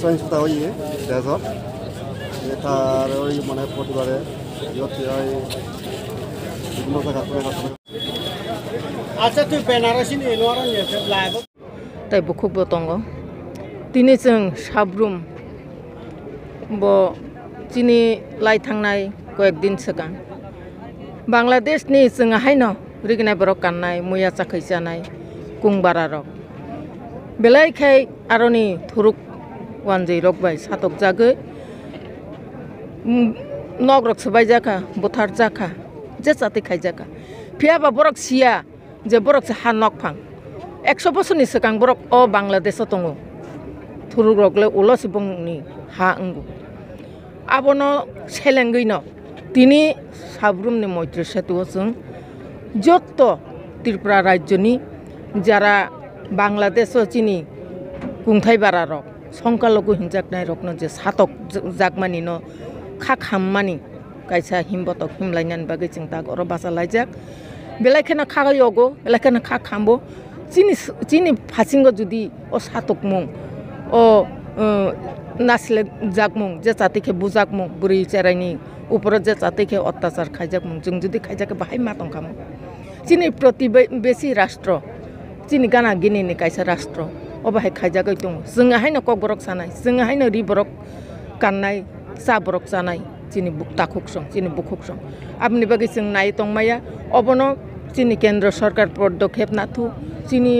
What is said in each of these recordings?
সহিংস হয়ে দেশত তার ওই মানে প্রতিবারে বিভিন্ন জায়গা আচ্ছা তুই বেনারসি নিয়ে লাইভ তাই বুকুক বতঙ্গ তিনি जों साब्रुम ब चिनि लाई थांनाय कয়েকদিন सिगां बांलादेशनि जोंहायनो रिगनाय बरक गाननाय मैया चाखै जानाय कुंबारा रक बेलायखाय आरनि थुरुक वानजै रक बाय सातक जागो नगरक सबाय जाखा बुथार जाखा जे जाति खाय जाखा फियाबा बरक सिया जे बरक हा नक फां 100 বছরनि सिगां बरक अ बांलादेशआव दङ थुरुक रकले उलसिबंनि हा अंगु आबनो सेलेंगैनो তিনি সাবরুমনি মৈত্রী সেতুও जों যত ত্রিপুরা রাজ্যনি যারা বাংলাদেশও চিনি কুংথাই বারা রক সংখ্যালঘু হিনজাকনাই রকনো যে সাতক জাকমানি ন খা খামমানি কাইসা হিমবতক हिमलायनान बागै जों दा गर बासा लायजाक बेलायखेना खागायगो बेलायखेना खा खामबो चिनि फासिंगो जुदि अ सातक मुं अ नासले जाकमुं जे जातिखे बुजाकमुं बुरै चेरायनि ऊपर जे जातिखे अत्याचार खायजाकमुं जों जुदि खायजाके बाहाय मा दंखामो चिनि प्रतिबेशी राष्ट्र चिनि गाना गिनिनि कायसा राष्ट्र अबाहाय खायजागै दं जोंहायनो ककबरक सानाय जोंहायनो रिबरक गाननाय साबरक जानाय चिनि बुकताखुकसं चिनि बुखुकसं आपनि बागै जों नाय दंमाया अबनो चिनि केन्द्र सरकार पदक्षेप नाथु चिनि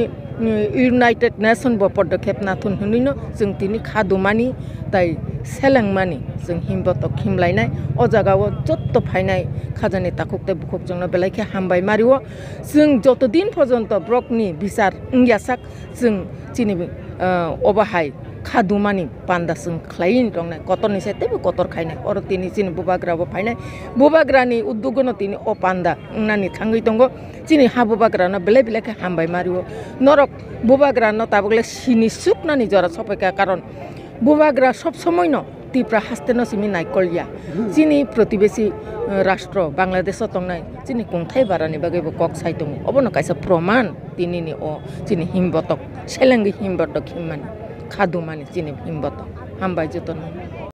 इउनाइटेड नेशन ब पदक्षेप नाथुन हुनिनो जों तिनि खादुमानि ताई सेलेंमानि जों हिमबतक हिमलायनाय अ जागाव जत्त फायनाय खाजानि ताखुकते बुखुकजोंनो बेलायखे हामबाय मारिवो जों जत दिन पर्यन्त ब्रकनि बिचार इंयासाक जों चिनि अबाहाय खादुमानि पान्दा जों ख्लाइन दंनाय कतरनि सेतेबो कतर खायनाय अर तिनि चिनि बुबाग्राबो फायनाय बुबाग्रानि उद्दोगनो तिनि अ पान्दा नानि थांगै दंग चिनि हा बुबाग्रानो बेले बेलेखे हामबाय मारिवो नरक बुबाग्रानो ताबगले सिनि सुकनानि जरा सफायका कारण बुबाग्रा सब समय न तीव्र हास्तेनो सिमी नायकलिया चिनि प्रतिबेशी राष्ट्र बांलादेश दंनाय चिनि कुंथाय बारानि बागैबो कक साइ दङ अबनो कायसा प्रमाण तिनिनि अ चिनि हिमबतक सेलेंगि हिमबतक हिममानि खादुमानि चिनि हिमबतक हामबाय जतन